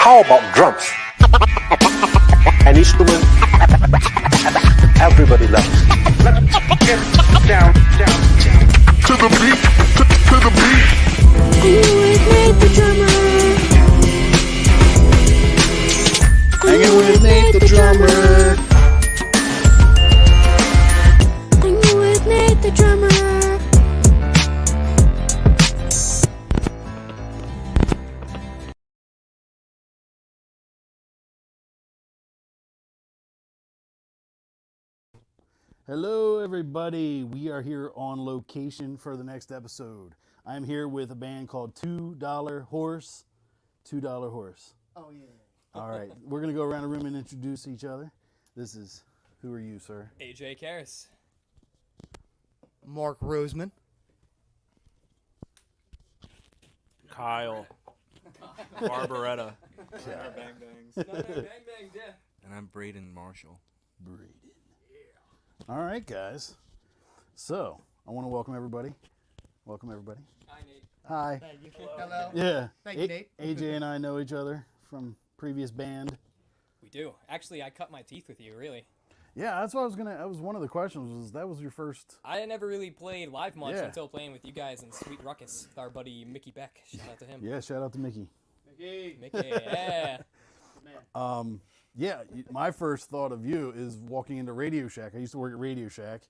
How about drums? An instrument everybody loves. Let's get down. To the beat, to the beat. Are you with Nate the drummer? Hanging with Nate the drummer. Are you with Nate the drummer? Hello, everybody. We are here on location for the next episode. I'm here with a band called $2 Horse. $2 Horse. Oh, yeah. All right. We're going to go around the room and introduce each other. Who are you, sir? AJ Kareis. Mark Roseman. Kyle Barbaretta. Bang bangs, yeah. And I'm Bradon Marshall. Bradon. All right, guys. So, I want to welcome everybody. Welcome, everybody. Hi, Nate. Hi. Thank you. Hello. Yeah. Thank you, Nate. AJ and I know each other from previous band. We do. Actually, I cut my teeth with you, really. Yeah, that's what that was one of the questions, that was your first. I never really played live much Yeah. until playing with you guys in Sweet Ruckus with our buddy Mickey Beck. Shout out to him. Yeah, shout out to Mickey. Mickey, yeah. Yeah, my first thought of you is walking into Radio Shack. I used to work at Radio Shack.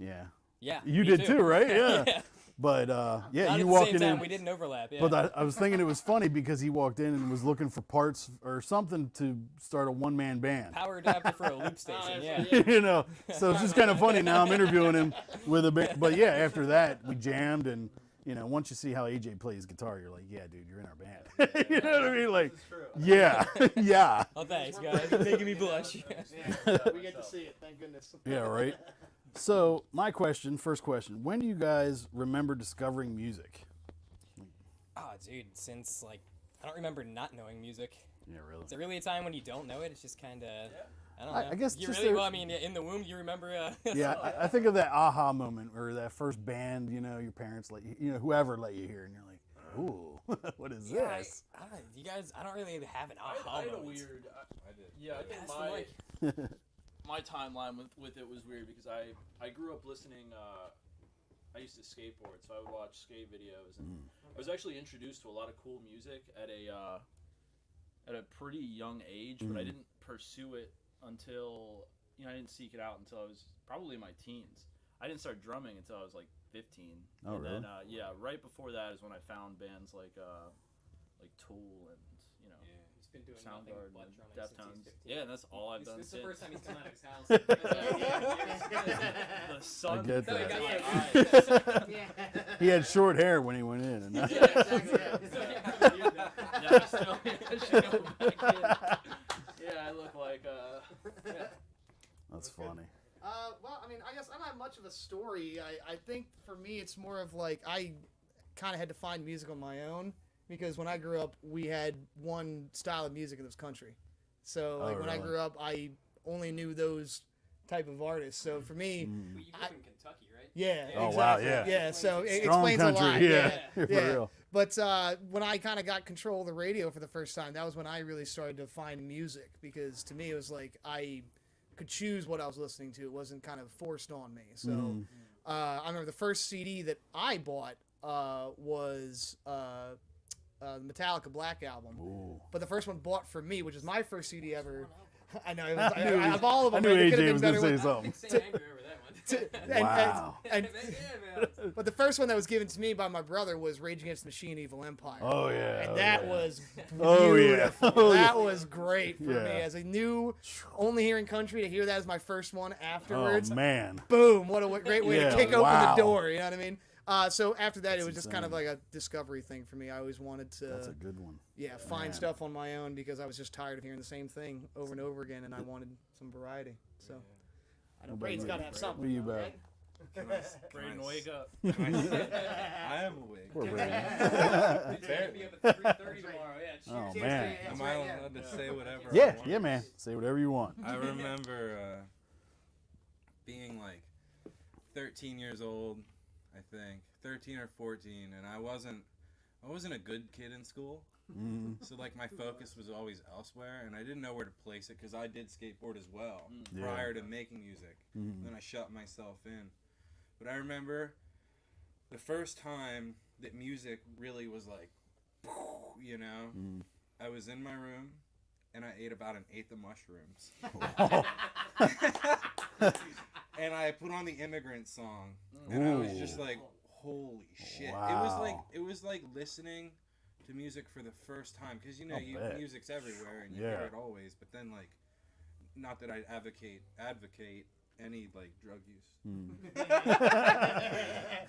Yeah. Yeah. You me did too, right? Yeah. Yeah. But yeah, Not you at the walking same time, in. we didn't overlap, yeah. But I was thinking it was funny because he walked in and was looking for parts or something to start a one-man band. Power adapter for a loop station, yeah. You know, so it's just kind of funny. Now I'm interviewing him with a band. But yeah, after that, we jammed and. You know, once you see how AJ plays guitar, you're like, yeah, dude, you're in our band. You know what I mean? Like, yeah, yeah. Oh, thanks, guys. You're making me blush. We get to see it, thank goodness. Yeah, right. So, first question, when do you guys remember discovering music? Oh, dude, since, I don't remember not knowing music. Yeah, really. Is there really a time when you don't know it? It's just kind of, I don't know. I guess you just really, there- well, I mean, in the womb, you remember. Yeah, I think of that aha moment or that first band, you know, your parents let you, whoever let you hear, and you're like, ooh, what is Yeah, this? I don't know, you guys, I don't really have an aha I had a moment. weird. I did. Yeah, I Pass think the mic. my timeline with it was weird because I grew up listening. I used to skateboard, so I would watch skate videos, and I was actually introduced to a lot of cool music at a pretty young age, but I didn't pursue it until I didn't seek it out until I was probably in my teens. I didn't start drumming until I was like 15. Oh, and really? then right before that is when I found bands like Tool and He's been doing nothing Soundgarden but and drumming since Deftones. he's 15. Yeah, and that's all I've done This is the since. first time he's come out of his house. The sun. I get So he that. got my eyes. He had short hair when he went in. And Yeah, I still go back in. Yeah, I look like That's funny. Well, I mean, I guess I don't have much of a story. I think for me, it's more of like I kind of had to find music on my own because when I grew up, we had one style of music, and it was country. So like when I really? grew up, I only knew those type of artists. So for me, But you grew up in Kentucky, right? yeah. Oh, exactly. wow, yeah. Yeah, so it Strong explains country, a lot. yeah. Yeah. For yeah. real. But when I kind of got control of the radio for the first time, that was when I really started to find music because to me it was like I could choose what I was listening to. It wasn't kind of forced on me. So I remember the first CD that I bought was the Metallica Black Album. Ooh. But the first one bought for me, which was my first CD ever. I know. It I was, knew, of all of I them, knew it could AJ have was been going better. to say something. Same angry over that one. Wow. But the first one that was given to me by my brother was Rage Against the Machine, Evil Empire. Oh, yeah. And oh, that yeah. was Oh, yeah. beautiful. Oh, yeah. That was great for Yeah. me. As a new, only hearing country, to hear that as my first one afterwards. Oh, man. Boom. What a great way Yeah, to kick open wow. the door. You know what I mean? So after that, That's it was just kind of insane. like a discovery thing for me. I always wanted That's a to good one. find Man. stuff on my own because I was just tired of hearing the same thing over and over again, and I wanted some variety. So I know What about Braden's you? got to have something. What are you about? right? Braden, wake up. I am awake. Poor Brandon. He's gonna be up at 3:30 tomorrow. Yeah, Oh, cheers. man. Am I allowed to say whatever I Yeah, want? yeah, man. Say whatever you want. I remember being like 13 years old, I think, 13 or 14, and I wasn't a good kid in school. So like my focus was always elsewhere, and I didn't know where to place it because I did skateboard as well Yeah. prior to making music. Then I shut myself in. But I remember the first time that music really was like, you know, I was in my room and I ate about 1/8 of mushrooms. And I put on the Immigrant Song, and I was just like, holy shit. Wow. It was like listening to music for the first time, because you know, bet. music's everywhere and you Yeah. hear it always, but then like, not that I advocate any like drug use.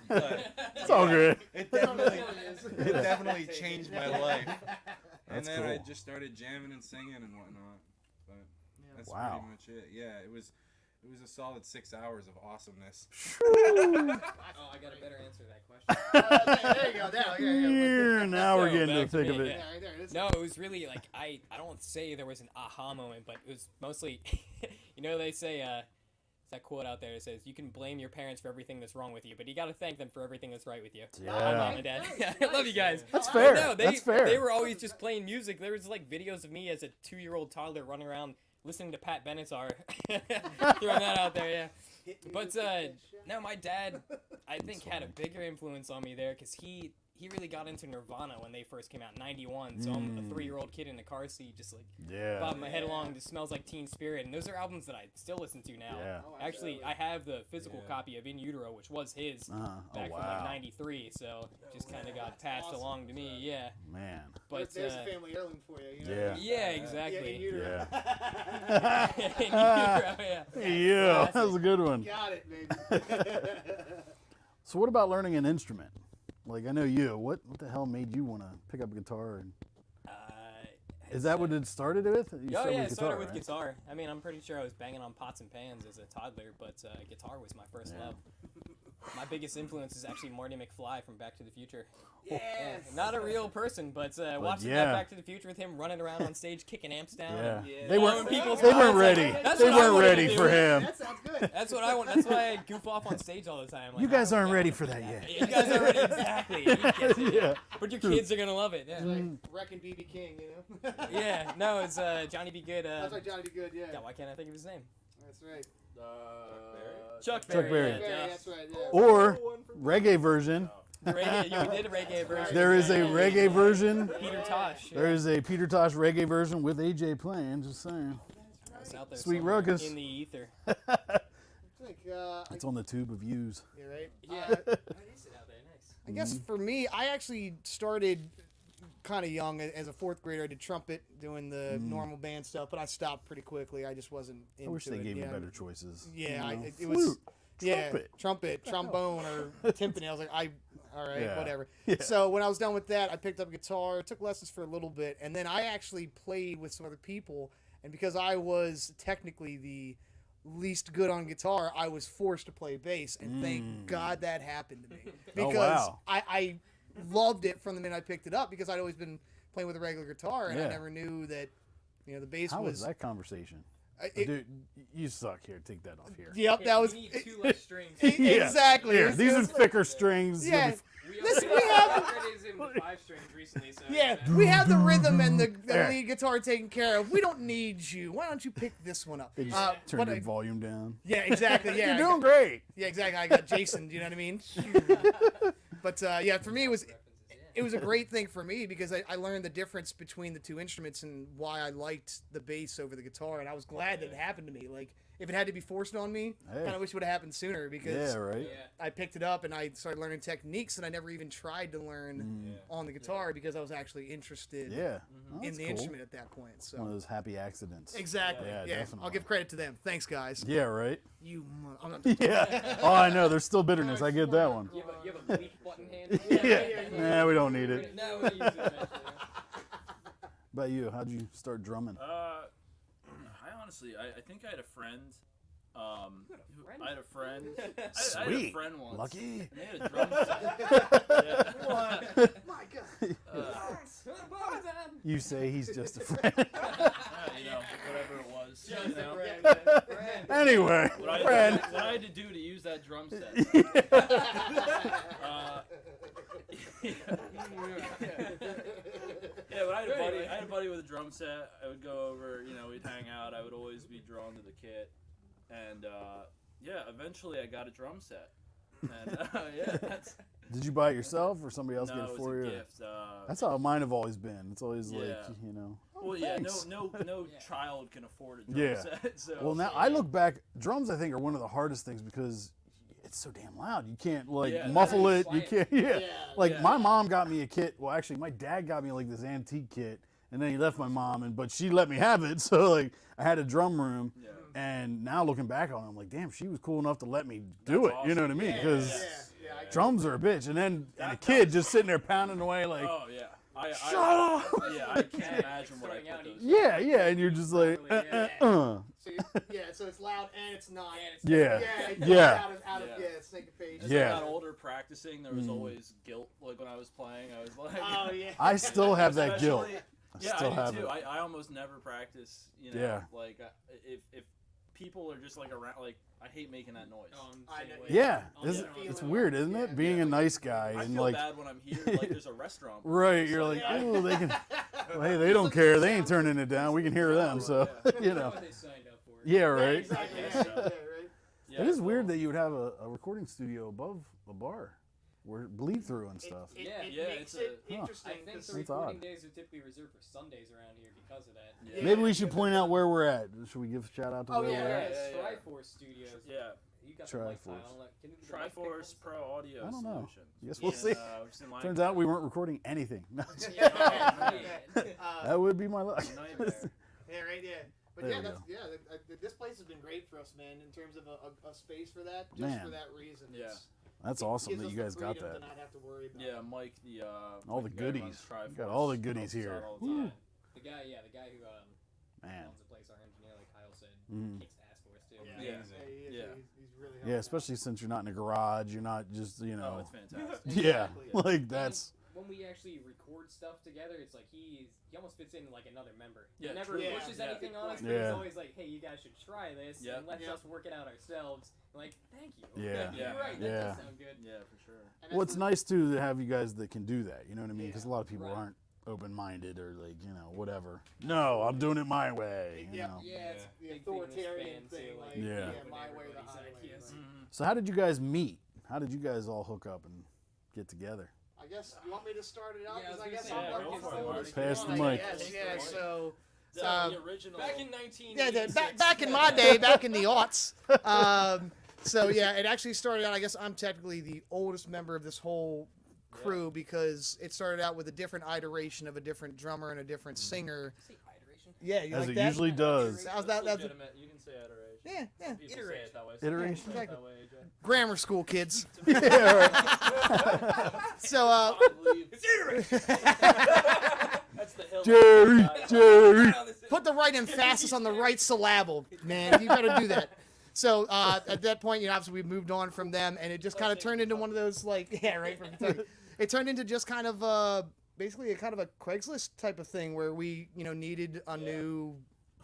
But It's all good. it definitely changed my life. And That's then I cool. just started jamming and singing and whatnot. But that's Wow. pretty much it. Yeah, it was a solid 6 hours of awesomeness. Oh, I got a better answer to that question. There you go. Yeah, now we're So, getting to the back to thick me, of it. yeah. Right there, it is. No, it was really like I don't say there was an aha moment, but it was mostly, you know, they say that quote out there that says you can blame your parents for everything that's wrong with you, but you got to thank them for everything that's right with you. Yeah. My mom and dad. I love you guys. That's fair. No, That's fair. They were always just playing music. There was like videos of me as a 2-year-old toddler running around listening to Pat Benatar. Throwing that out there, yeah. But no, my dad, I think, had a bigger influence on me there because he really got into Nirvana when they first came out in '91. So I'm a 3-year-old kid in a car seat, just like Yeah. bobbing my head along to Smells Like Teen Spirit, and those are albums that I still listen to now. Yeah. Actually, I have the physical copy of In Utero, which was his Oh, back from wow. like '93. So just kind of got passed along to me. Yeah, Man. but There's a family heirloom for you. You know? Yeah. yeah, Yeah, exactly. in utero. Yeah. In Utero, yeah. Yeah, that was a good one. Got it, baby. So what about learning an instrument? Like, I know you. What the hell made you want to pick up a guitar? And is that what it started with? You Oh started yeah, with it started with right? guitar. I mean, I'm pretty sure I was banging on pots and pans as a toddler, but guitar was my first love. My biggest influence is actually Marty McFly from Back to the Future. Yes. Not a real person, but watching yeah. that Back to the Future with him running around on stage kicking amps down. Yeah. and They weren't. blowing people's They weren't minds. ready. That's They what I weren't wanted to ready do. for him. That sounds good. That's what I want. That's why I goof off on stage all the time. Like, You guys I- aren't ready for that yet. You guys aren't ready, exactly. You get it. Yeah. But your kids are gonna love it. Yeah. Wrecking BB King, you know? Yeah. No, it's Johnny B. Good. That's like Johnny B. Good, yeah. God, why can't I think of his name? That's right. Chuck Berry. Berry. Yeah, Yeah, that's right, yeah. Or reggae version. Reggae, you did a reggae version. There is a reggae version. Peter Tosh. There is a Peter Tosh reggae version with AJ playing. Just saying. It's out there Sweet somewhere Ruckus. in the ether. I think, It's on the tube of views. you're right. Yeah. It is out there. Nice. I guess Mm-hmm. for me, I actually started kind of young as a 4th grader. I did trumpet, doing the normal band stuff, but I stopped pretty quickly. I just wasn't into Mm. I wish they it. gave me yeah. better choices. Yeah, You know, it was. flute, Yeah, trumpet. trumpet, trombone, or timpani. I was like, all right, Yeah. whatever. Yeah. So when I was done with that, I picked up guitar, took lessons for a little bit, and then I actually played with some other people. And because I was technically the least good on guitar, I was forced to play bass, and thank God that happened to me because wow. I loved it from the minute I picked it up because I'd always been playing with a regular guitar, and I Yeah. never knew that the bass How was was. that conversation? it- Dude, you suck. Here, take that off here. Yep, that was You need 2 less strings. Yeah. exactly. Here, It was- these it are was- thicker strings. You'll Yeah. be- Listen, we have- upgraded him to 5 strings recently, so Yeah, we have the rhythm and the Yeah. lead guitar taken care of. We don't need you. Why don't you pick this one up? They just turn but your I- volume down. yeah, exactly. Yeah, You're doing great. yeah, exactly. I got Jason. You know what I mean? But yeah, for me it was a great thing for me because I learned the difference between the 2 instruments and why I liked the bass over the guitar, and I was glad that it happened to me. Like if it had to be forced on me, Hey. kind of wish it would have happened sooner because Yeah, right. I picked it up and I started learning techniques that I never even tried to learn on the guitar because I was actually interested Yeah. Oh, in that's the cool. instrument at that point. So One of those happy accidents. exactly, Yeah, yeah. definitely. I'll give credit to them. Thanks, guys. Yeah, right. You, I'm not, Yeah. Oh, I know. There's still bitterness. I get that one. You have a bleep button hand. Yeah. Nah, we don't need it. No, we use it eventually. About you, how'd you start drumming? I honestly, I think I had a friend. I had a friend. I had a Sweet. friend once. Lucky. And they had a drum set. Yeah. my God. You say he's just a friend. Whatever it was. You know? Anyway, friend. What I had to do to use that drum set. Yeah, what had a buddy with a drum set. I would go over, we'd hang out. I would always be drawn to the kit, and eventually I got a drum set. And that's. Did you buy it yourself or somebody else No, get it it was for a you? gift. That's how mine have always been. It's always like, Yeah. oh, Well, yeah, thanks. no child can afford a drum Yeah. set. So. Well, now I look back, drums I think are one of the hardest things because it's so damn loud. You can't muffle it. You can't. Yeah. Like my mom got me a kit. Well, actually, my dad got me like this antique kit, and then he left my mom, but she let me have it. So like I had a drum room, and now looking back on it, I'm like, damn, she was cool enough to let me do it. Awesome. You know what I mean? Because I drums are a bitch, and then a kid just sitting there pounding away like. Oh yeah. Shut up! Yeah, I can't imagine what I put those. Yeah, and you're just like, So so it's loud and it's not. Yeah. Yeah. Out of it's like a page. As Yeah. I got older practicing, there was always guilt. Like when I was playing, I was like, Oh yeah. I still have that guilt. Especially- I Yeah, still I have do too. it. I almost never practice. Yeah. Like if people are just like around, like I hate making that noise. I know. Yeah, Oh, it's, yeah. it's weird, isn't it? Being a nice guy I and feel like, bad when I'm here. Like there's a restaurant. right? You're like, oh, they can. Well, hey, they don't care. They ain't turning it down. We can hear them, so you know. What they signed up for. Yeah, right. Exactly. Yeah. Right. Yeah, It is so- weird that you would have a recording studio above a bar, where bleed through and stuff. It Yeah, makes it's it I interesting think the because That's recording odd. days are typically reserved for Sundays around here because of that. Yeah. Maybe we should point out where we're at. Should we give a shout out to Oh, where yeah, we're at? yeah. Triforce Studios. Yeah. You got the mic Triforce. file. Can you do the mic Triforce pick Pro Audio I don't know. Solutions. Guess we'll And, see. just in line- Turns out we weren't recording anything. one? That would be my luck. Nightmare. Yeah, right. Yeah. But There yeah, we that's, this place has been great for us, man, in terms of a space for that, just Man. for that reason. Yeah. That's awesome Gives that us you the guys got freedom that. to not have to worry about Yeah, Mike, All the Mike guy runs goodies. Triforce, You got all the helps goodies us out here. all the time. The guy who Man. owns the place, our engineer, like Kyle said, Mhm. kicks ass for us too. Yeah, Yeah. He's really helping Yeah, out. especially since you're not in a garage. You're not just, you Oh, know. it's fantastic. Yeah, Exactly. like that's. When we actually record stuff together, it's like he almost fits in like another member. Yeah, He never true. Yeah, pushes yeah. anything on us, but Yeah. he's always like, "Hey, you guys should try this," Yep. and lets Yep. us work it out ourselves. I'm like, thank you. Yeah. You're right. That Yeah. does sound good. Yeah, for sure. And Well, that's it's the- nice too to have you guys that can do that. You know what I mean? Because a Yeah. lot of people Right. aren't open-minded or like, you know, whatever. No, I'm doing it my way. You Yep. know. Yeah, it's the big thing in this authoritarian band, thing, too, like, Yeah. my way or the Everybody's highway. like, yes. right. So how did you guys meet? How did you guys all hook up and get together? I guess you want me to start it out Yeah, I was because I gonna guess say, I'm yeah, working go for it, for Marty. Pass the I mic. guess, yeah. So The original. Back in 19. yeah, back in my day, back in the aughts. So yeah, it actually started out. I guess I'm technically the oldest member of this whole crew because it started out with a different iteration of a different drummer and a different singer. Say iteration. Yeah, you As like it that? usually does. That was that. That's legitimate. You can say adoration. yeah, yeah. People say it that way. Iteration. Say it Exactly. that way, AJ. Grammar school kids. Yeah, right. So I believe- That's the hill. Jerry. put the right emphasis on the right syllable, man. You got to do that. So at that point, obviously we moved on from them, and it just kind of turned into one of those like, yeah, right from Kentucky. It turned into just kind of basically a kind of a Craigslist type of thing where we needed a new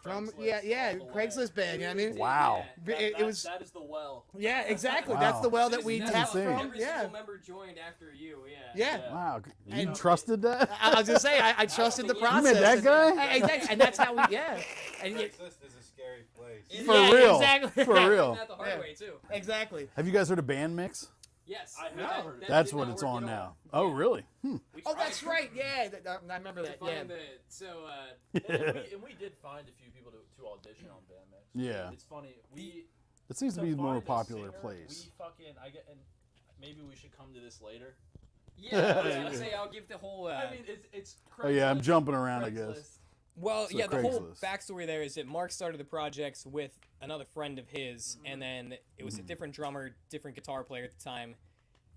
drum. Craigslist Yeah, all the way. Craigslist band. You know what I mean? Wow. It was. That is the well. Yeah, exactly. Wow. That's the well that we That's tapped insane. from. Every Yeah. single member joined after you. Yeah. Yeah. Wow. You And- trusted that? I was just saying, I trusted the You process. met that guy? Exactly, and that's how we. Yeah. And yet, Craigslist is a scary place. For yeah, real. Exactly. For real. That the hard Yeah. way too. Exactly. Have you guys heard of Band Mix? Yes. I have that- heard that That's did what not it's work on at now. all. Oh, Yeah. really? We Oh, tried that's to- right. Yeah, I remember To that. Yeah. find the so And we did find a few people to audition on Band Mix. Yeah. It's funny. We It seems to be a more popular place. Maybe we should come to this later. yeah. I was gonna say I'll give the whole. I mean, it's. Oh yeah, I'm Craigslist, jumping around, I Craigslist. guess. Well, So yeah, the whole Craigslist. backstory there is that Mark started the projects with another friend of his, and then it was a different drummer, different guitar player at the time.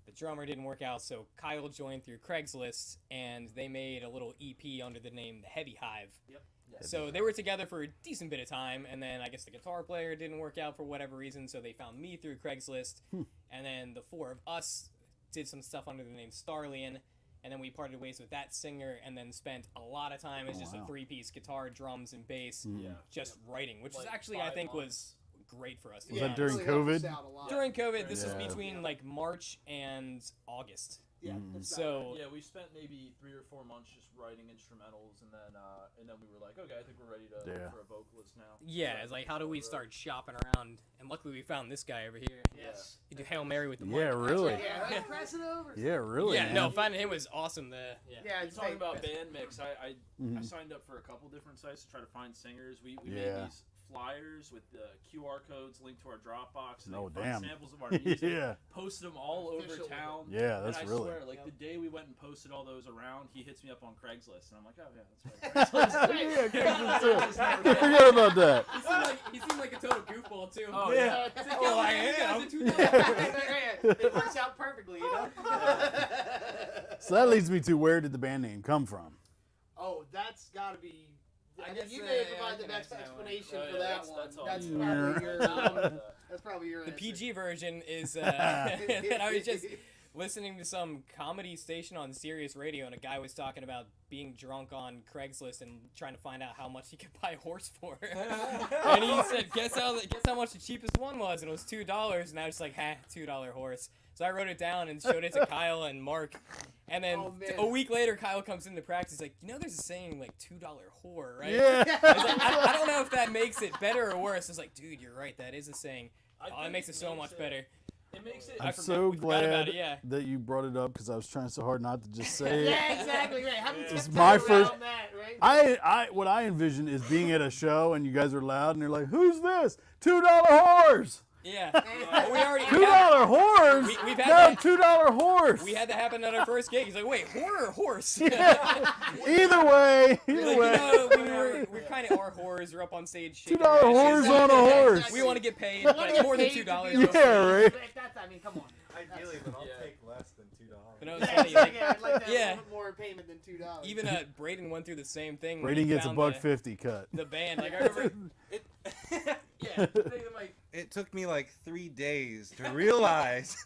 The drummer didn't work out, so Kyle joined through Craigslist, and they made a little EP under the name The Heavy Hive. Yep. So they were together for a decent bit of time, and then I guess the guitar player didn't work out for whatever reason, so they found me through Craigslist, and then the four of us did some stuff under the name Starlian, and then we parted ways with that singer, and then spent a lot of time as just wow. a three-piece guitar, drums, and bass, Yeah. just writing, which is Like actually I 5 think months. was great for us. To Was be that honest. during COVID? During COVID, this was Yeah. between like March and August. Yeah. that's So Yeah, we spent maybe 3 or 4 months just writing instrumentals, and then we were like, okay, I think we're ready to Yeah. for a vocalist now. yeah, it's like how do we start shopping around? And luckily we found this guy over here. Yes. You do Hail Mary with the Yeah, mic. really. Yeah, right? Press it over. Yeah, really. Yeah, man. no, finding him was awesome. Yeah, You're it's talking like- about band mix. I Mhm. signed up for a couple different sites to try to find singers. We made Yeah. these flyers with the QR codes linked to our Dropbox. And Oh, they could find damn. samples of our music. Yeah. Posted them all over Official. town. Yeah, that's and I really. swear, like the day we went and posted all those around, he hits me up on Craigslist, and I'm like, oh yeah, that's right. Craigslist. Yeah, Craigslist too. Forget about that. He seemed like a total goofball too. Oh, Yeah. It's like, Oh, yo, I man, you guys am. are $2. It works out perfectly, you know? So that leads me to where did the band name come from? Oh, that's got to be. I guess, guess you may yeah, provide I the can best answer that one. explanation Oh, for yeah, that that's one. all That's you. probably your. That's probably your. The answer. PG version is that I was just listening to some comedy station on Sirius Radio, and a guy was talking about being drunk on Craigslist and trying to find out how much he could buy a horse for. And he said, "Guess how much the cheapest one was?" And it was $2. And I was like, "Ha, $2 horse." So I wrote it down and showed it to Kyle and Mark. And then Oh, man. a week later, Kyle comes into practice. He's like, "You know, there's a saying like $2 whore, right?" Yeah. I was like, I don't know if that makes it better or worse. I was like, "Dude, you're right. That is a saying. I Oh, it think makes it so much better." It makes it. I'm forgot- so we forgot about glad it, yeah. that you brought it up because I was trying so hard not to just say it. Yeah, exactly right. How do you It's tiptoe my around first- that, right? What I envision is being at a show and you guys are loud and they're like, "Who's this? $2 whores? Yeah. We already $2 whores? we've had No, that- $2 horse." We had that happen at our first gig. He's like, "Wait, whore or horse?" Either way, Like, either you way. know, we're kind of our whores. We're up on stage. shaking $2 our whores asses. on a horse. We want to get paid, You wanna but get more than paid to $2. be on Yeah, right. stage. That's, I mean, come on. Ideally, but I'll Yeah. take less than $2. But no, it's Yeah, funny. it's like, Like, yeah, I'd like to have Yeah. a little bit more payment than $2. even Braden went through the same thing. when Brady he gets found $1.50 cut. The band, like I remember. Yeah, I'm like, It took me like 3 days to realize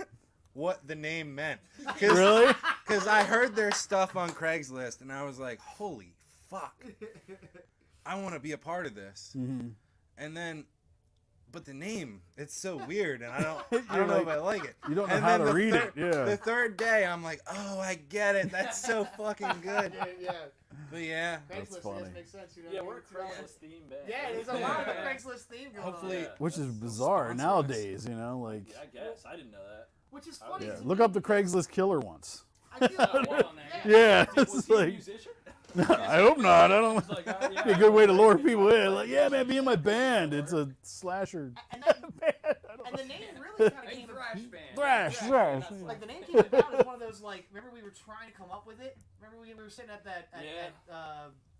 what the name meant. Really? Because I heard their stuff on Craigslist and I was like, holy fuck. I want to be a part of this. Mm-hmm. And then, but the name, it's so weird and I don't You're know like, if I like it. You don't know And how then to the read third- it. Yeah. The third day, I'm like, oh, I get it. That's so fucking good. Yeah. But yeah, That's Craigslist funny. does make sense. You know, Yeah, what I we're a mean? It's Craigslist theme band. Yeah, there's a lot of a Craigslist theme going Hopefully- on. Yeah. Which is Let's bizarre sponsor us. nowadays, you know, like. I guess I didn't know that. Which is funny. Yeah. to Look me up the Craigslist killer once. I feel like, One on that. Yeah, Was it's he a like. musician? I hope not. I don't. It's like, yeah, Be a good way to lure people in. Like, yeah, man, be in my band. It's a slasher And, that, band. I don't and the name really kind of a came thrash about. band. Thrash, Yeah, thrash. Like the name came about as one of those like. Remember we were trying to come up with it. Remember we were sitting at that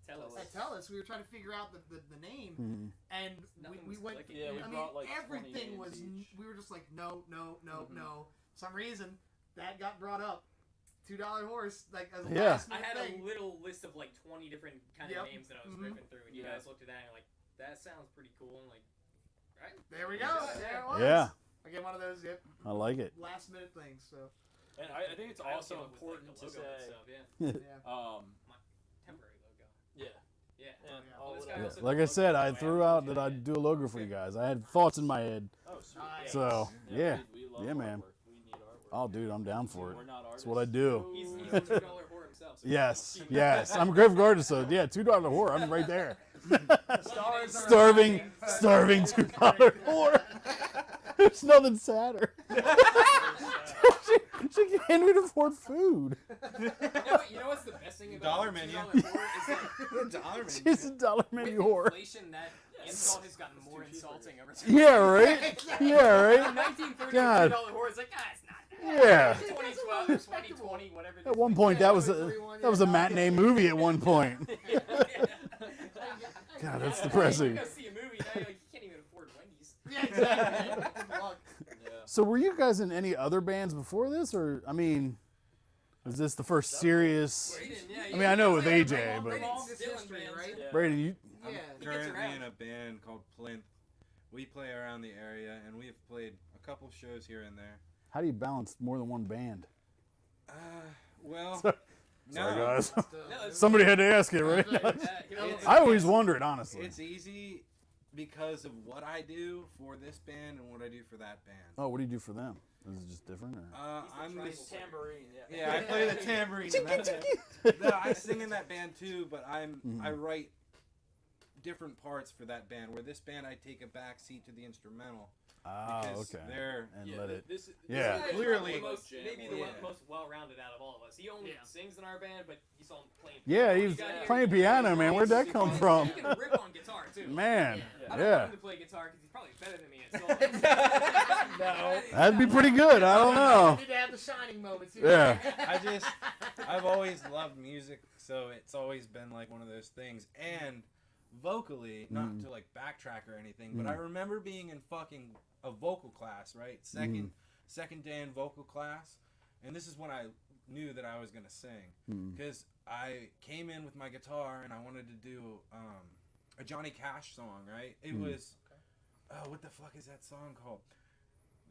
Tell us. at Tellus. We were trying to figure out the name, Mhm. and Nothing we was went. clicking. Yeah, we I mean, brought, like, 20 everything names was. each. We were just like no. Mhm. For some reason that got brought up. $2 horse, like as a Yeah. last I had thing. a little list of like 20 different kind of Yep. names that I was Mhm. ripping through, and you Yeah. guys looked at that and you're like, "That sounds pretty cool." And like, right? There we go. There it was. Yeah, Again, one of those I like it. last minute things. So And I think it's I also came up with, like, important the to logo and say, stuff, yeah. Temporary logo. yeah, Yeah. and yeah. all Well, this of guy that. also- Like I said, I threw out that I'd do a logo for you guys. I had thoughts in my head. Oh, sweet. Nice. So, yeah. We love Yeah, man. artwork. We need artwork. Oh, dude, I'm down for it. We're not That's artists. what I do. He's a $2 whore himself. So Yes, yes. I'm a graphic artist, so yeah, $2 whore. I'm right there. stars are Starving $2 whore. There's nothing sadder. she can't even afford food. You know what's the best thing about Dollar the menu. $2 whore is that Dollar menu. She's a dollar menu with whore. inflation, that insult has gotten more insulting over time. Yeah, right? Yeah, In right? 1930, God. $2 whore is like, it's not that. Yeah. 2012 or 2020, whatever. At one point, that was a matinee movie at one point. God, that's You depressing. go see a movie, now you're like, you can't even afford Wendy's. Yeah, exactly. Good luck. Yeah. So were you guys in any other bands before this, or I mean, is this the first serious? I mean, I know with AJ, but Longest history, right? Yeah. Brady, you, Yeah. Currently around. in a band called Plinth. We play around the area and we have played a couple shows here and there. how do you balance more than one band? Well, Sorry, no, guys. No, it's- Somebody had to ask it, right? you know, I always wonder it, honestly. it's easy because of what I do for this band and what I do for that band. Oh, what do you do for them? Is it just different? Or? I'm the Tambourine. yeah, I play the tambourine. in that band. No, I sing in that band too, but I write different parts for that band. Where this band, I take a back seat to the instrumental. Ah, Because okay. they're And Yeah, let it. this Yeah. is Clearly- the most, maybe the Yeah. most well-rounded out of all of us. He only Yeah. sings in our band, but he's on playing. Yeah, piano. he's You gotta hear playing him. piano, man. Where'd that come from? He can rip on guitar too. Man, I don't want yeah. him to play guitar because he's probably better than me at solo. That'd be pretty good. I don't know. You need to have the shining moments. Yeah. I've always loved music, so it's always been like one of those things. And vocally, not to like backtrack or anything, but I remember being in fucking a vocal class, right? Second day in vocal class, and this is when I knew that I was gonna sing, because I came in with my guitar and I wanted to do a Johnny Cash song, right? It was, oh, what the fuck is that song called?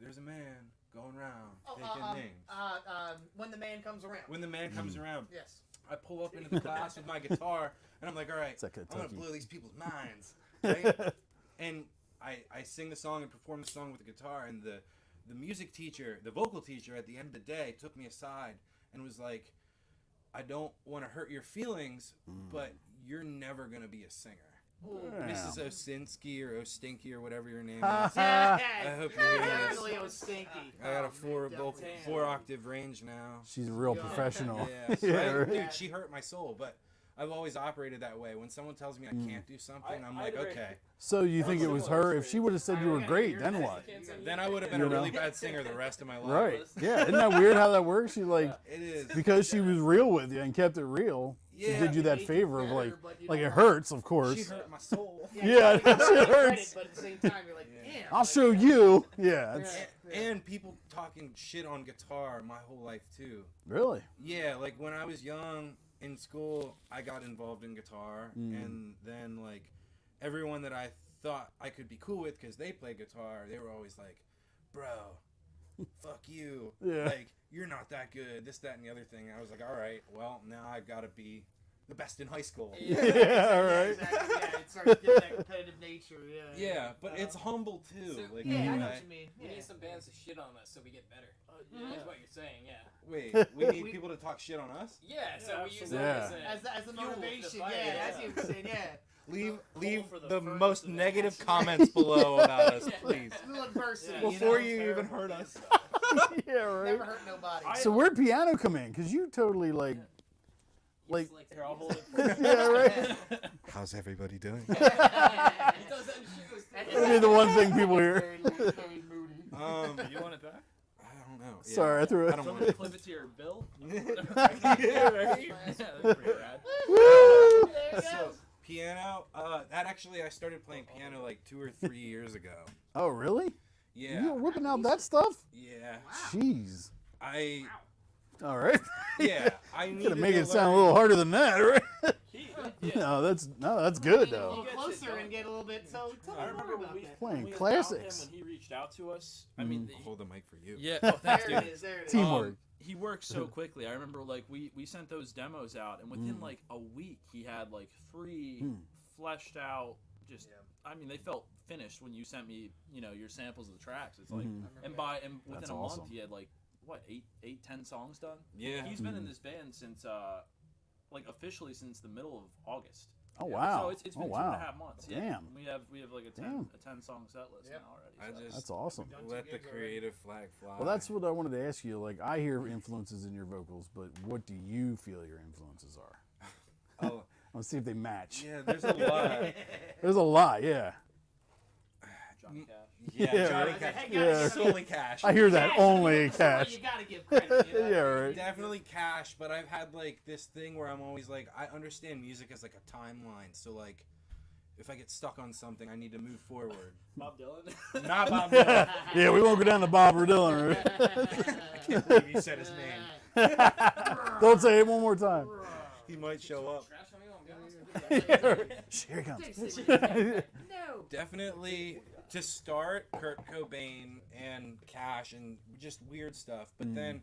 There's a man going around taking names. When the man comes around. When the man comes around. Yes. I pull up into the class with my guitar, and I'm like, all right, It's like I'm going to Kentucky. blow these people's minds. Right? And I sing the song and perform the song with the guitar, and the music teacher, the vocal teacher at the end of the day took me aside and was like, I don't want to hurt your feelings, but you're never going to be a singer. Mrs. Osinski or Ostinky or whatever your name is. I hope you're hearing this. Definitely was stinky. I got a Oh, four octave range now. She's a real professional. Yeah, Yeah, right? right. Dude, she hurt my soul, but I've always operated that way. When someone tells me I can't do something, I'm like, okay. So you think it was her? If she would have said you were great, then what? Then I would have been You a really know? bad singer the rest of my life. Right. Yeah. Isn't that weird how that works? She like It is. because she was real with you and kept it real. She Yeah. did you that favor of better, like but you it don't hurts, of She course. hurt my soul. Yeah, that shit hurts. But at the same time, you're like, damn. I'll show you. Yeah. It's, And people talking shit on guitar my whole life too. really. Yeah, like when I was young in school, I got involved in guitar, and then like everyone that I thought I could be cool with because they play guitar, they were always like, "Bro, fuck you. Yeah. Like you're not that good. This, that, and the other thing." I was like, "All right, well now I've got to be the best in high school." Yeah. All right. Exactly, yeah, it starts to get that competitive nature. Yeah. Yeah, but it's humble too. So- like, Yeah, I in a know way. what you mean. We Yeah. need some bands to shit on us so we get better. That's what you're saying, yeah. Wait, we need people to talk shit on us? Yeah, so we use absolutely. that As the fuel for the motivation, fire, yeah, yeah. that's what you're saying, yeah. Leave for the the furnace most of the negative passion. comments below about us, please. Little adversity. Yeah. Before know? you even hurt us. Yeah. Right. Never hurt nobody. So where'd piano come in? Because you totally like. Like. Here, I'll hold it for you. Yeah. Right. How's everybody doing? He does that in shows. That'd be the one thing people hear. Very moody. You want it back? I don't know. Yeah. Sorry, I threw it. I don't Want want me to it. clip it to your bill? Yeah, right. Yeah, that's pretty rad. Woo! There it So, goes. piano, that actually I started playing piano like 2 or 3 years ago. Oh really? Yeah. You're whipping out that stuff? Yeah. Jeez. I All right. yeah, I Gotta needed make to it sound a learn- little harder than that, right? Yeah. No, that's good Get a though. little closer and get a little bit. So tell I me remember more when about we that. Playing when we classics. found him when he reached out to us. I mean, Hold the mic for you. yeah. Oh, thanks, There dude. it is. There it is. Teamwork. He worked so quickly. I remember like we sent those demos out, and within like a week, he had like 3 fleshed out. Just I mean, they felt finished when you sent me, your samples of the tracks. It's like, and within That's a month, awesome. he had like what 10 songs done. Yeah. He's been in this band since like officially since the middle of August. Oh wow. So it's been oh 2.5 wow. months. Yeah. Damn. We have like a 10 song set list Yep. now already. I so. just That's awesome. let the creative flag fly. Well, that's what I wanted to ask you. Like, I hear influences in your vocals, but what do you feel your influences are? Oh, Let's see if they match. yeah, there's a lot. There's a lot, yeah. Johnny Cash. Yeah, Yeah, Johnny right. Cash. Yeah. Solely Cash. I hear that Cash, only that's why Cash. You gotta give credit. You know? Yeah, right. Definitely Cash, but I've had like this thing where I'm always like, I understand music as like a timeline. So like, if I get stuck on something, I need to move forward. Bob Dylan. Not Bob Dylan. Yeah, we won't go down to Bob or Dylan. Right? I can't believe you said his name. Don't say it one more time. He might show up. Trash on me while I'm gone. Here he comes. No. Definitely to start, Kurt Cobain and Cash and just weird stuff. But then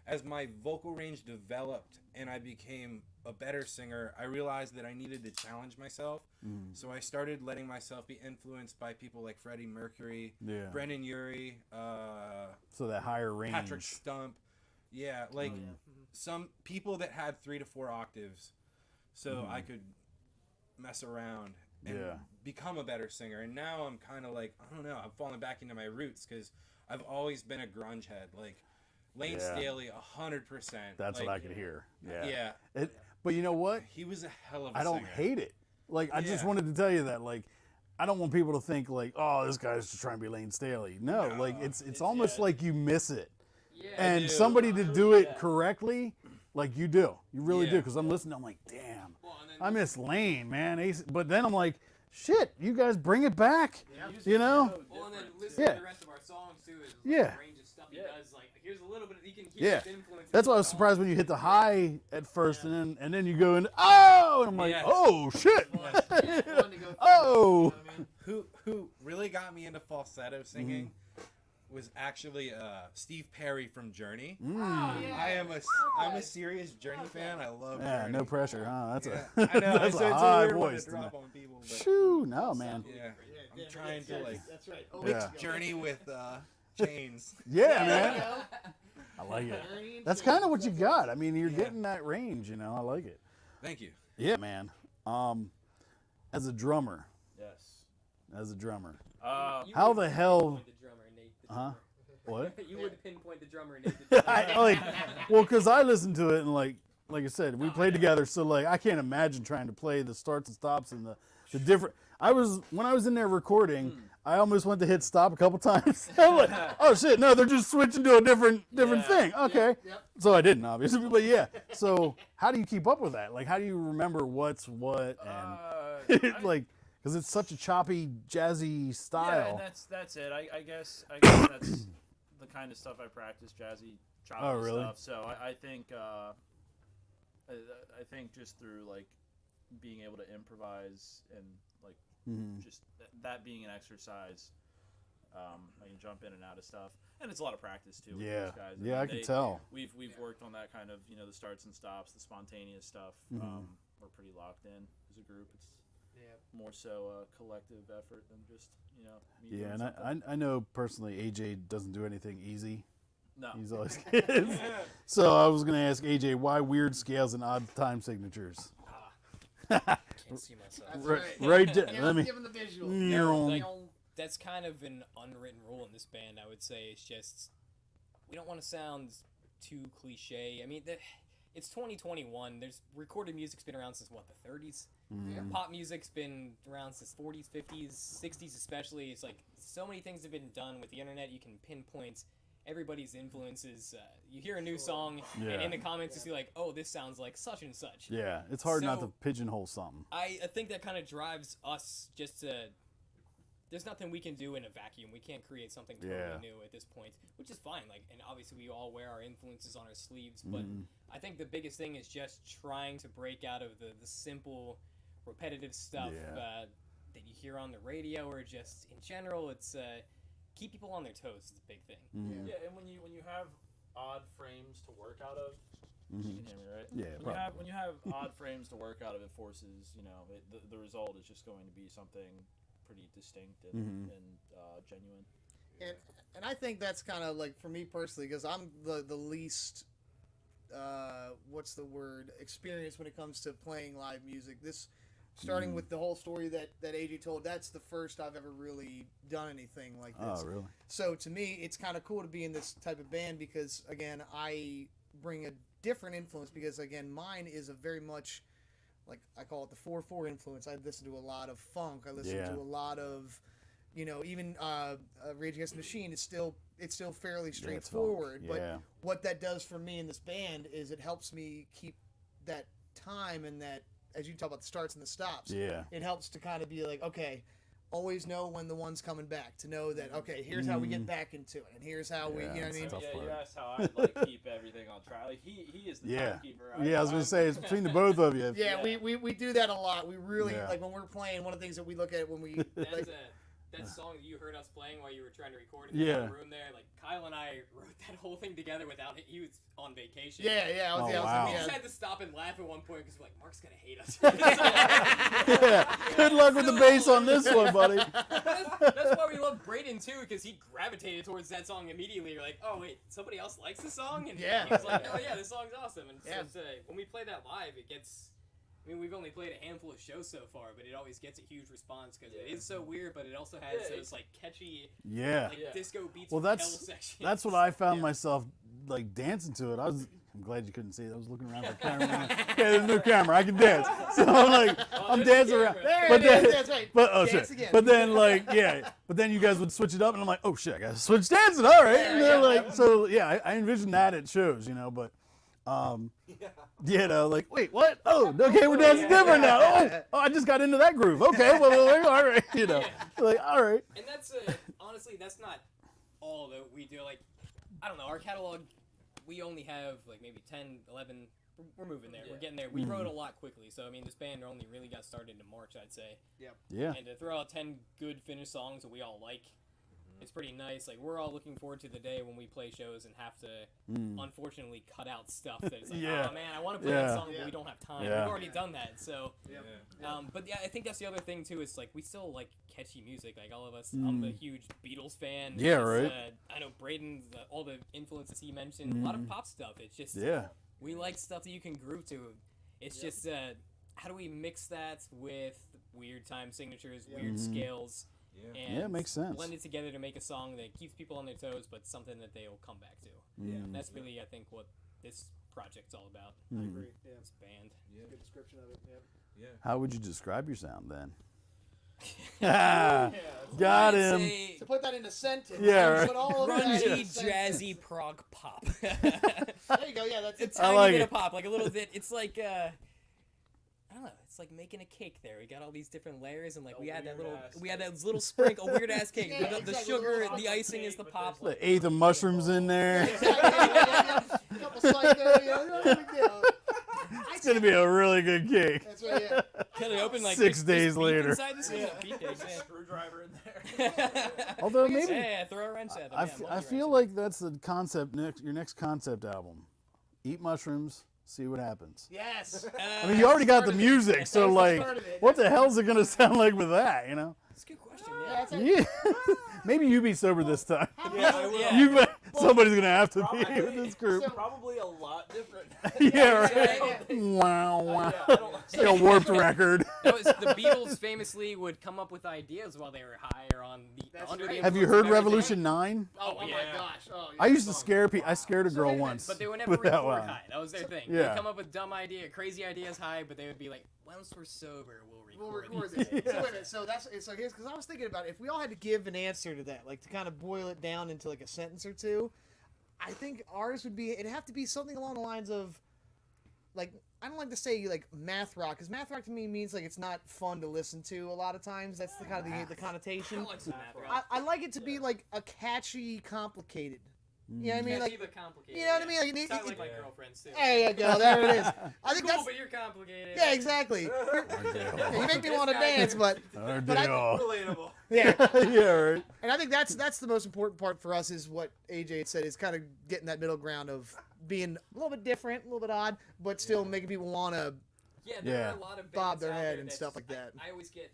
as my vocal range developed and I became a better singer, I realized that I needed to challenge myself. So I started letting myself be influenced by people like Freddie Mercury, Brendan Urie, So that higher range. Patrick Stump. Yeah, like some people that had 3 to 4 octaves, so I could mess around and become a better singer. And now I'm kind of like, I don't know, I'm falling back into my roots because I've always been a grunge head. Like Lane Staley, 100%. That's like, what I could hear. Yeah. Yeah. But you know what? He was a hell of a I don't singer. hate it. Like, I just Yeah. wanted to tell you that. Like, I don't want people to think like, oh, this guy's just trying to be Lane Staley. No, like it's almost like you miss it. Yeah. And do. somebody to do it correctly, like you do. You really do. Yeah. Because I'm listening, I'm like, damn, I miss Lane, man. But then I'm like, shit, you guys bring it back. You know? Well, and then listen to the rest of our songs too. Is like Yeah. the range of stuff he does. Like here's a little bit. You can hear Yeah. his influence. That's why I was surprised when you hit the high at first, and then you go into oh, and I'm like, Yeah. oh shit, Fun to go through, oh. you know what I mean? Who really got me into falsetto singing was actually Steve Perry from Journey. I'm a serious Journey fan. I love Yeah, Journey. no pressure, huh? That's a I know. that's it's a a high weird one voice. to drop on people, but Shoo, no man. yeah, I'm trying to like That's right. Oh, Yeah. Journey with chains. Yeah, There you man. go. I like it. Journey and That's Chains, kind of what you that's got. I mean, you're getting that range, you know. I like it. Thank you. Yeah, man. As a drummer, Yes. You how would the hell? pinpoint the drummer, Nate, the Huh? drummer. What? You would pinpoint the drummer, Nate. The drummer. I like, well, because I listened to it and like I said, we played together, so like I can't imagine trying to play the starts and stops and the different. When I was in there recording, I almost went to hit stop a couple times. I'm like, oh shit, no, they're just switching to a different thing. Okay, Yep. so I didn't obviously, but yeah. So how do you keep up with that? Like, how do you remember what's what and like, because it's such a choppy, jazzy Yeah, style. and that's it. I guess that's the kind of stuff I practice, jazzy, choppy Oh, really? stuff. So I think I think just through like being able to improvise and like just that being an exercise, I can jump in and out of stuff, and it's a lot of practice too. With Yeah. these guys. Yeah, I can tell. We've worked on that kind of the starts and stops, the spontaneous stuff. We're pretty locked in as a group. It's more so a collective effort than just me Yeah, doing and something. I know personally AJ doesn't do anything easy. No. He's always kids. So I was gonna ask AJ why weird scales and odd time signatures. Can't see myself. That's Right, right. right. Give Let me. him the visual. Like, that's kind of an unwritten rule in this band, I would say. It's just, we don't want to sound too cliche. I mean, it's 2021. There's recorded music's been around since, what, the 30s? Pop music's been around since 40s, 50s, 60s especially. It's like, so many things have been done with the internet. You can pinpoint everybody's influences. You hear a new song, and in the comments you see like, oh, this sounds like such and such. Yeah, it's hard not to So- pigeonhole something. I think that kind of drives us just to. There's nothing we can do in a vacuum. We can't create something totally new at this point, which is fine. Like, and obviously we all wear our influences on our sleeves, but I think the biggest thing is just trying to break out of the simple, repetitive stuff that you hear on the radio or just in general. It's keep people on their toes is the big thing. Yeah, and when you have odd frames to work out of, you can hear me, right? Yeah, When you have odd frames to work out of, it forces the result is just going to be something pretty distinct and genuine. And I think that's kind of like for me personally, because I'm the least what's the word, experienced when it comes to playing live music. This starting with the whole story that AJ told, that's the first I've ever really done anything like this. Oh, really? So to me, it's kind of cool to be in this type of band because, again, I bring a different influence because, again, mine is a very much, like I call it the 4/4 influence. I listen to a lot of funk. I listen to a lot of, even Rage Against the Machine is still fairly straightforward. funk. Yeah. But what that does for me in this band is it helps me keep that time and that, as you talk about the starts and the stops. Yeah. It helps to kind of be like, okay, always know when the one's coming back. To know that, okay, here's how we get back into it, and here's how we, you know what I mean? tough Yeah, you part. asked how I like keep everything on track. Like he is the timekeeper. Yeah, I was gonna say it's between the both of you. Yeah, we do that a lot. We really Yeah. like when we're playing. One of the things that we look at when we That's like, that song that you heard us playing while you were trying to record in the Yeah. room there, like Kyle and I wrote that whole thing together without it. He was on vacation. Yeah. Oh, I wow. was, We yeah. just had to stop and laugh at one point because like Mark's gonna hate us. Yeah. Good luck with the bass on this one, buddy. That's why we love Bradon too, because he gravitated towards that song immediately. You're like, oh wait, somebody else likes the song, and Yeah. he was like, oh yeah, this song's awesome. And Yeah. so when we play that live, it gets. I mean, we've only played a handful of shows so far, but it always gets a huge response because it is so weird, but it also has those like catchy, Yeah. like disco beats. Well, from Hell that's sections. what I found myself like dancing to it. I'm glad you couldn't see it. I was looking around for a camera. Yeah, there's no camera. I can dance. So I'm like, I'm there's dancing a around. camera. There But it then, is, that's right. but oh Dance shit. again. But then like yeah. But then you guys would switch it up, and I'm like, oh shit, I gotta switch dancing. All right. And they're like, so yeah, I envision that at shows, you know. But you know, like, wait, what? Oh, okay, we're dancing different now. Oh, I just got into that groove. Okay, well, all right, you know, like, all right. And that's honestly, that's not all that we do. Like, I don't know, our catalog, we only have like maybe 10, 11. We're moving there. We're getting there. We wrote a lot quickly, so I mean, this band only really got started in March, I'd say. Yeah. And to throw out 10 good finished songs that we all like, it's pretty nice. Like, we're all looking forward to the day when we play shows and have to, unfortunately, cut out stuff that's like, Yeah. oh man, I want to play that song, but we don't have time. Yeah. We've already done that, so. Yeah. But yeah, I think that's the other thing too. Is like we still like catchy music. Like all of us, I'm a huge Beatles fan. Yeah, It's, right. I know Bradon, all the influences he mentioned, a lot of pop stuff. It's just Yeah. we like stuff that you can groove to. It's just how do we mix that with weird time signatures, weird scales, and Yeah, it makes sense. blend it together to make a song that keeps people on their toes, but something that they'll come back to. That's really, I think, what this project's all about. I agree. Yeah. This band. Good description of it. Yeah. How would you describe your sound then? Got I'd him. say To put that in a sentence. Yeah, I right. put all of that in a grungy, sentence. jazzy prog pop. There you go. Yeah, that's a it. tiny like bit it. of pop, like a little bit. It's like I don't know. It's like making a cake. There, we got all these different layers, and like we had that little sprinkle, weird ass cake. Yeah, the exactly. sugar, Little the icing is the pop. The eighth of mushrooms in there. Couple psycho, no big deal. It's gonna be a really good cake. That's right. Yeah. Can they open like 6 there's days beef later. Inside this thing? Beef cakes, yeah. Screwdriver in there. Although maybe Yeah, throw a wrench at them. I feel like that's the concept. Your next concept album. Eat mushrooms. See what happens. Yes. I mean, you already got the music, so That's the like, start of it. what the hell's it gonna sound like with that? You know? It's a good question. Yeah, Yeah. that's it. Yeah. Maybe you be sober this time. Yeah, I will. You somebody's gonna have to be Probably. with this group. Probably a lot different. Yeah, right. Yeah. Wow, wow. I don't- It's like a warped record. That was, the Beatles famously would come up with ideas while they were high or on the That's under right. the Have you influence heard of everything. Revolution 9? Oh, yeah. my gosh. Oh, I used to song. scare people. I scared a girl wait a minute, once. But they would never with that record one. high. That was their thing. Yeah. They'd come up with dumb idea, crazy ideas high, but they would be like, once we're sober, We'll record record these. it. So wait a minute. So here's because I was thinking about it. If we all had to give an answer to that, like to kind of boil it down into like a sentence or two, I think ours would be. It'd have to be something along the lines of, like, I don't like to say like math rock, because math rock to me means like it's not fun to listen to a lot of times. That's the kind of the connotation. Like some math rock. I like it to be like a catchy, complicated. You know what I mean? Catchy Like, but complicated. you know what I mean? Like, it- Sound it- like my girlfriends too. there you go. There it is. I think Cool, that's but you're complicated. yeah, exactly. Yeah, you make me want to This guy- dance, but Or But I- do all. Relatable. yeah. Yeah, right. And I think that's the most important part for us is what AJ had said is kind of getting that middle ground of being a little bit different, a little bit odd, but still making people want to. Yeah, there Yeah. are a lot of Bob bands their out head there and that's- stuff like that. I always get,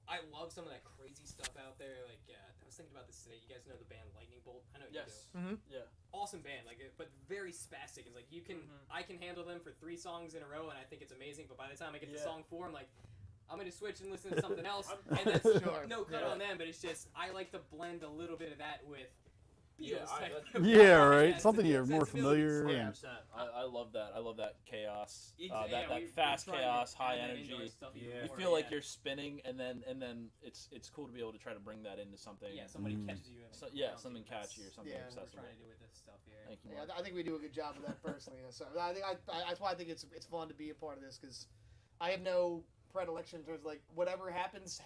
I love some of that crazy stuff out there. Like, I was thinking about this today. You guys know the band Lightning Bolt? I know you Yes. do. Yeah. Awesome band, like, but very spastic. It's like you can, I can handle them for 3 songs in a row, and I think it's amazing. But by the time I get to song 4, I'm like, I'm gonna switch and listen to something else, and that's Sure. no cut on them. But it's just I like to blend a little bit of that with Beatles. I- type that's- of Yeah, rock, right. yeah, Something you're more sensibilities. familiar. Yeah. and- 100%. I love that. I love that chaos. Exactly, That we're fast trying to chaos, high add that into our energy. stuff even Yeah. You more, feel like yeah. you're spinning, and then it's cool to be able to try to bring that into something. Yeah, somebody catches you. So, yeah, something catchy or something Yeah. We're accessible. trying to do with this stuff here. Thank you. Yeah, Mark. I think we do a good job of that personally. So I think that's why I think it's fun to be a part of this because I have no predilection towards like whatever happens.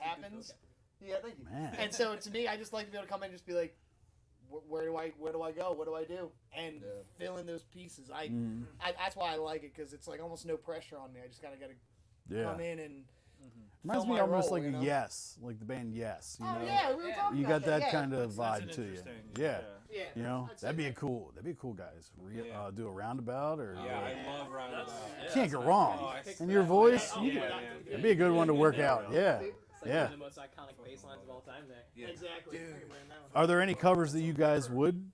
Yeah, thank you. Man. And so to me, I just like to be able to come in and just be like, where do I go? What do I do? And fill in those pieces. I that's why I like it because it's like almost no pressure on me. I just kind of got to Yeah. come in and Reminds fill me my almost role, like you know? Yes, like the band Yes. You Oh know? yeah, we were talking You about got that yeah. kind of That's vibe to you. interesting. Yeah. Yeah, You know, I'd say that'd be that. cool. That'd be cool, guys. Yeah. Do a roundabout or Yeah, I love roundabout. can't go wrong. Oh, I And your voice, Yeah, man. it'd be a good one to work out. Yeah. It's like Yeah. one of the most iconic bass lines of all time there. Yeah. Exactly. Are there any covers that you guys would?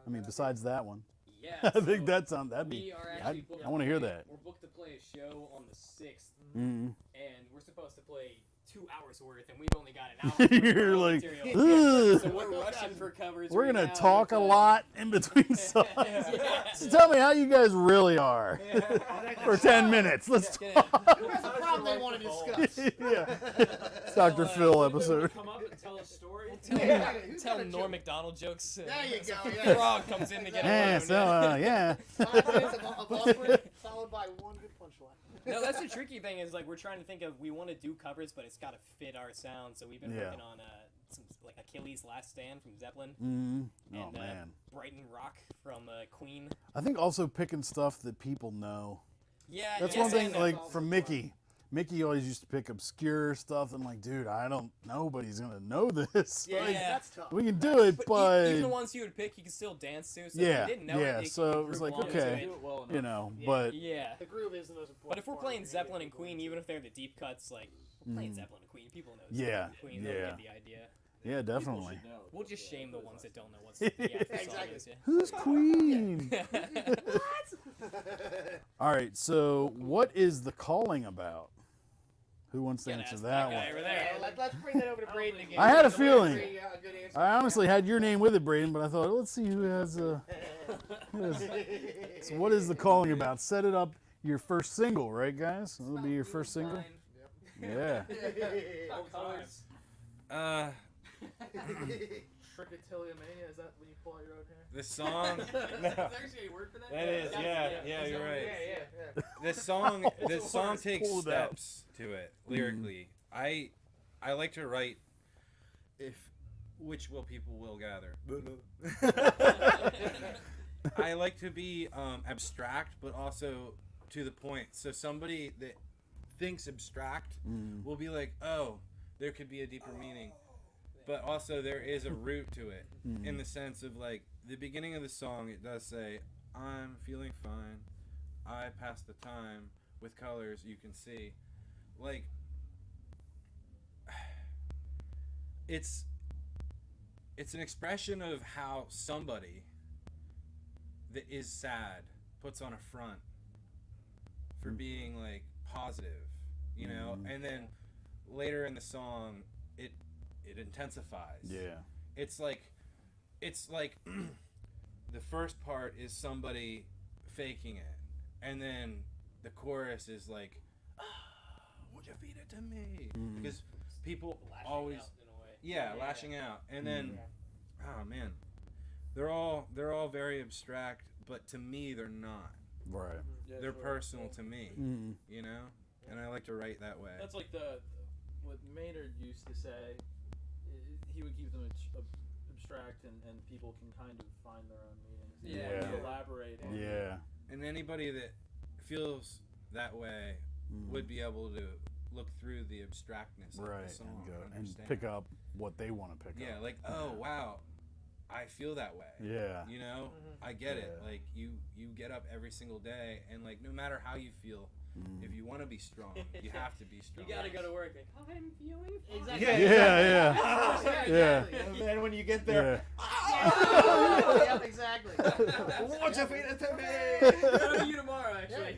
I mean, besides that one. Yeah. I so think that'd be. we are actually booked I want to hear play- that. We're booked to play a show on the 6th, Mm. and we're supposed to play 2 hours worth, and we've only got an hour. worth You're of like, material. So "Ugh." we're rushing for covers. We're right gonna now, talk but, a lot in between songs. Yeah. So tell me how you guys really are for 10 minutes. Let's Gonna- talk. That's the problem they want to discuss. Yeah. It's Dr. Phil episode. Come up and tell a story. Yeah. Tell Norm Macdonald jokes. There you go. Yeah. Frog comes in to get Yeah, a so yeah. 5 minutes of awkward, followed by one good punchline. No, that's the tricky thing is like we're trying to think of we want to do covers, but it's got to fit our sound. So we've been Yeah. working on some like Achilles' Last Stand from Zeppelin Oh and man. Brighton Rock from Queen. I think also picking stuff that people know. Yeah, That's yes one thing, and no. like from Mickey. Mickey always used to pick obscure stuff. I'm like, dude, nobody's gonna know this. Yeah, Like, that's tough. we can do it, But but even the ones you would pick, you could still dance to. So Yeah, if you didn't know yeah, it, so you it was groove like, along to okay. it. Do it well enough. you know, but Yeah. The groove is the most important. But if we're part playing of it. Zeppelin and Queen, even if they're the deep cuts, like we're playing Zeppelin and Queen, people know Yeah, Zeppelin and Queen. They'll yeah. get the idea. yeah, People definitely. should know. We'll just shame the ones that don't know what's the actual song Exactly. is. Yeah. Who's Queen? All right, so what is The Calling about? Who wants to Gotta answer ask that guy one? over Yeah, there. let's bring that over to Braden again. I had a He's feeling. pretty, good answer. I honestly had your name with it, Braden, but I thought, let's see who has a. So what is The Calling about? Set it up. Your first single, right, guys? That'll be your first single. Yeah. Colors. Trichotillomania, is that when you pull out your own hair? The song. There's actually a word for that? That is, yeah, you're right. Yeah. This song takes pull it out. steps to it lyrically. I like to write which people will gather. I like to be abstract, but also to the point. So somebody that thinks abstract will be like, oh, there could be a deeper meaning. But also there is a root to it in the sense of like the beginning of the song, it does say, I'm feeling fine. I pass the time with colors you can see. Like, it's an expression of how somebody that is sad puts on a front for being like positive, you know, and then later in the song it intensifies. Yeah. It's like the first part is somebody faking it, and then the chorus is like, would you feed it to me? Because people Lashing always out in a way. lashing out, and then oh man, they're all very abstract, but to me they're not. Right. Yeah, They're sure. personal to me, Mm. you know, and I like to write that way. That's like what Maynard used to say. He would keep them abstract, and people can kind of find their own meanings. Yeah. And elaborate. on it. Yeah. And anybody that feels that way would be able to look through the abstractness of Right. the song And, go, and and understand. pick up what they want to pick Yeah, up. like, oh wow, I feel that way. Yeah. You know, I get it. Yeah. Like you get up every single day, and like no matter how you feel, if you want to be strong, you have to be You strong. gotta go to work like, I'm feeling fine. Exactly. Yeah. Yeah. Yeah. And then when you get Yeah. there, Yep, exactly. won't you feed it to me? Better you tomorrow, actually.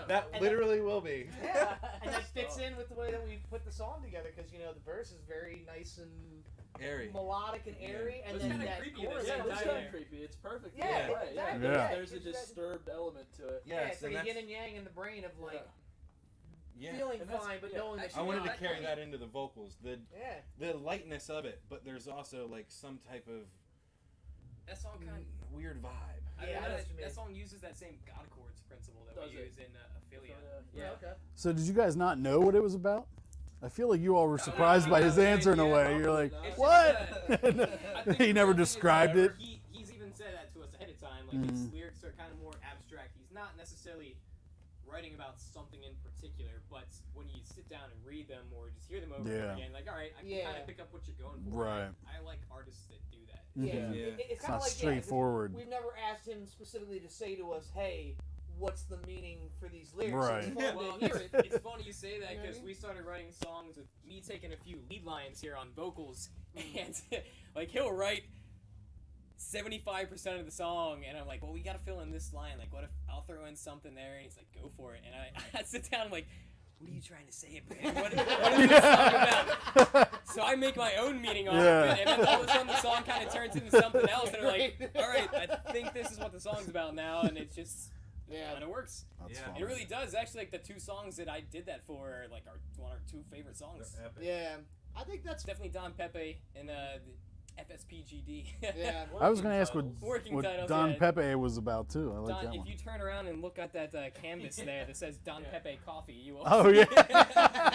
That literally will be. Yeah, and that fits in with the way that we put the song together because you know the verse is very nice and Airy. melodic and airy, and It's then kinda that creepy at the chorus. same Yeah, time it's there. kind of creepy. It's perfect. Yeah, in a way, exactly. Yeah. There's a It's that- disturbed element to it. Yeah, Yes, it's and like that's, yin and yang in the brain of like yeah. feeling And that's- fine, but yeah. knowing that I you're wanted to not. carry that into the vocals, the Yeah. lightness of it, but there's also like some type of That song kind weird vibe. I Yeah, mean, I know what you mean. that song uses that same God chords principle that Does we it? use in Ophelia. Yeah. Yeah. Okay. So did you guys not know what it was about? I feel like you all were surprised by his answer in a way. You're like, It's just, what? I think He never the thing is described that it. He's even said that to us ahead of time. Like his lyrics are kind of more abstract. He's not necessarily writing about something in particular, but when you sit down and read them or just hear them over and Yeah. over again, like, all right, I can Yeah. kind of pick up what you're going for. Right. I like artists that do that. Yeah, Yeah. It's It's kind not of like straightforward. we've never asked him specifically to say to us, "Hey, what's the meaning for these lyrics?" Right. It's fun Well, to hear it. it's funny you say that You know what I because mean? we started writing songs with me taking a few lead lines here on vocals, and like he'll write 75% of the song, and I'm like, well, we gotta fill in this line. Like, what if I'll throw in something there? And he's like, go for it. And I sit down, I'm like, what are you trying to say, man? What is this song about? So I make my own meaning off Yeah. of it, and then all of a sudden the song kind of turns into something else, and I'm like, all right, I think this is what the song's about now, and it just kind of works. That's Yeah. fun. It really does. Actually, like the two songs that I did that for are like our one or two favorite songs. They're epic. Yeah, I think that's Definitely Don Pepe and the FSPGD. yeah. I was gonna ask what, Working what titles, Don yeah. Pepe was about too. I like Don, that if one. you turn around and look at that canvas there that says Don Pepe Coffee, you will. Oh yeah.